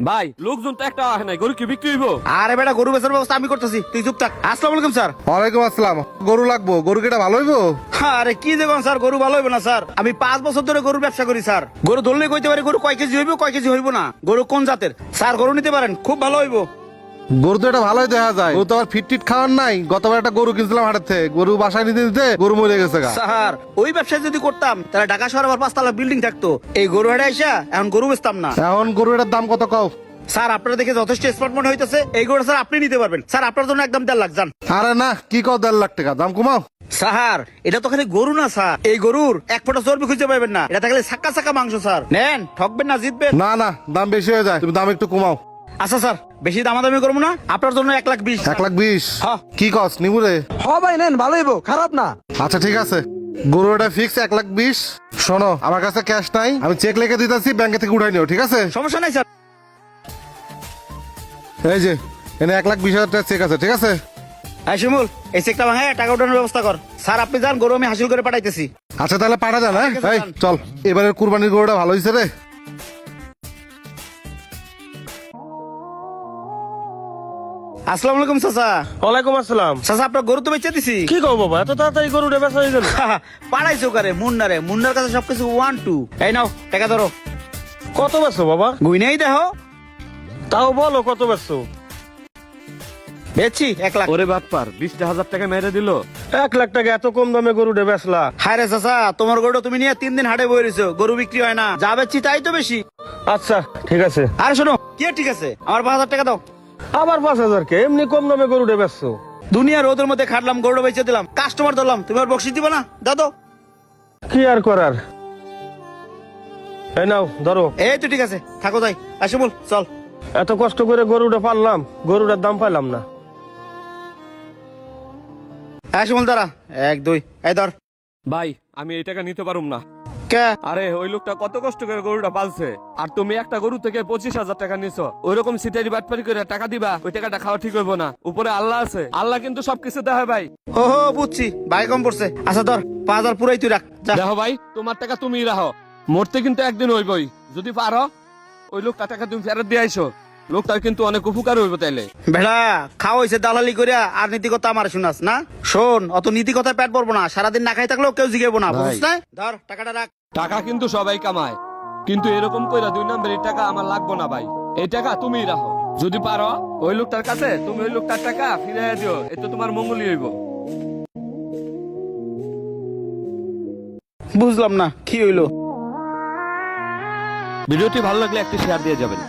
ভাই লোকজন তো একটা আসে নাই, গরু কি বিক্রি হইব? আরে বেটা গরু বেচার ব্যবস্থা আমি করতেছি, তুই চুপ থাক। আসসালামু আলাইকুম স্যার। ওয়ালাইকুম আসসালাম। গরু লাগবো, গরু কেটা ভালো হইবো? আরে কি দেখুন স্যার, গরু ভালো হইব না স্যার। আমি 5 বছর ধরে গরুর ব্যবসা করি স্যার। গরু ধরলে কইতে পারি গরু কয় কেজি হইব কয় কেজি হইব না, গরু কোন জাতের। স্যার গরু নিতে পারেন, খুব ভালো হইব। গরু তো এটা ভালোই দেখা যায়, গরু তো আবার ফিট খাওয়ার নাই। গতবার একটা গরু কিনছিলাম হাটের থেকে, গরু বাসায় নিতে নিতে গরু মরে গেছে গা। স্যার ওই ব্যবসা যদি করতাম তাহলে ঢাকা শহরে আবার 5 তলা বিল্ডিং থাকতো। এই গরু হাটে আইসা এখন গরু বেচতাম না। এখন গরু এটার দাম কত কও? স্যার আপনারা দেখে যথেষ্ট স্মার্ট মনে হইতেছে, এই গরু স্যার আপনি নিতে পারবেন। স্যার আপনার জন্য একদম 1.5 লাখ যান। আরে না, কি কও 1.5 লাখ টাকা? দাম কমাও। স্যার এটা তো খালি গরু না স্যার, এই গরুর এক ফোঁটা চর্বি খুঁজে পাবেন না। এটা থাকলে সাক্কা সাক্কা মাংস স্যার। নেন, ঠকবেন না, জিতবেন। না না, দাম বেশি হয়ে যায়, তুমি দাম একটু কমাও। আচ্ছা স্যার, বেশি দামাদামি করবো না, আপনার জন্য 1,20,000। 1,20,000? হ্যাঁ। কি কস নিবু রে? ভাই নেন, ভালো হইব, খারাপ না। আচ্ছা ঠিক আছে, গরুটা ফিক্স 1,20,000। শোনো, আমার কাছে ক্যাশ নাই, আমি চেক লিখে দিতেছি, ব্যাংকে থেকে উঠাই নিও, ঠিক আছে? সমস্যা নাই স্যার। এই যে এনে 1,20,000 টাকা চেক আছে, ঠিক আছে? হ্যাঁ শিমুল, এই চেকটা ভাঙে টাকা উঠানোর ব্যবস্থা কর। স্যার আপনি যান, গরু আমি হাসিল করে পাঠাইতেছি। আচ্ছা তাহলে পাঠা যান। হ্যাঁ ঠিক আছে, এই যান। চল, এবারের কুরবানির গরুটা ভালো হয়েছে রে। আসসালামু আলাইকুম চাচা। ওয়ালাইকুম আসসালাম। চাচা আপনার গরু তো বেচে দিছি। কি কও বাবা, এত তাড়াতাড়ি গরুটা বেচা হয়ে গেল? পাড়াইছো কারে মুন্নারে, মুন্নার কাছে সবকিছু 1 2। এই নাও টাকা ধরো। কত বেচছো বাবা? গুইনেই দেখো। তাও বলো কত বেচছো? বেচছি 1 লাখ। ওরে বাপ্পার, 20,000 টাকা মেরে দিল। 1 লাখ টাকা এত কম দামে গরুটা বেচলা? হায় রে চাচা, তোমার গরুটা তুমি নিয়ে 3 দিন হাটে বই রয়েছো, গরু বিক্রি হয় না। যা বেচছি তাই তো বেশি। আচ্ছা ঠিক আছে। আরে শোনো, কি আর ঠিক আছে, আমার 5,000 টাকা দাও। আবার 5,000 কে? এমনি কম দামে গরুটা বেচছো? দুনিয়া রোদের মধ্যে খাটলাম, গরুটা বেচে দিলাম, কাস্টমার ধরলাম, তুমি আর বকশিস দিবা না? দাদো। কি আর করার। এই নাও ধরো। এই তো ঠিক আছে, থাকো যাই। আসে বল চল। এত কষ্ট করে গরুটা পাললাম, গরুটার দাম পাইলাম না। আসে বল দাঁড়া, 1 2 এই ধর। ভাই আমি এই টাকা নিতে পারুম না। কে? আরে ওই লোকটা কত কষ্ট করে গরুটা পালছে, আর তুমি একটা গরু থেকে 25,000 টাকা নিছো। ওই রকম সিটারি বাটপারি করে টাকা দিবা, ওই টাকাটা খাওয়া ঠিক হইব না। উপরে আল্লাহ আছে, আল্লাহ কিন্তু সবকিছু দেয় ভাই। ও হো বুঝছি, ভাই কম পড়ছে। আচ্ছা ধর, 5,000 পুরাই তুই রাখ যা। দেখো ভাই, তোমার টাকা তুমি রাখো, মরতে কিন্তু একদিন হইবই। যদি পারো ওই লোকটা টাকা তুমি ফেরত দিয়ে আইসো, লোকটার কিন্তু অনেক উপকার হইব তাইলে। ভেড়া খাওয়া হয়েছে দালালি করিয়া, আর নীতি কথা আমার শুনাস না। শোন, অত নীতি কথায় পেট পড়বো না, সারাদিন না খাই থাকলেও কেউ জিগাবো না, বুঝছ না? ধর টাকাটা রাখ। টাকা কিন্তু সবাই কামায়, কিন্তু এরকম কইরা 2 নম্বরের টাকা আমার লাগবো না ভাই। এই টাকা তুমি রাখো, যদি পারো ওই লোকটার কাছে তুমি ওই লোকটার টাকা ফিরাইয়া দিও, এতে তোমার মঙ্গলই হইব। বুঝলাম না কি হইলো। ভিডিওটি ভালো লাগলে একটি শেয়ার দিয়ে যাবেন।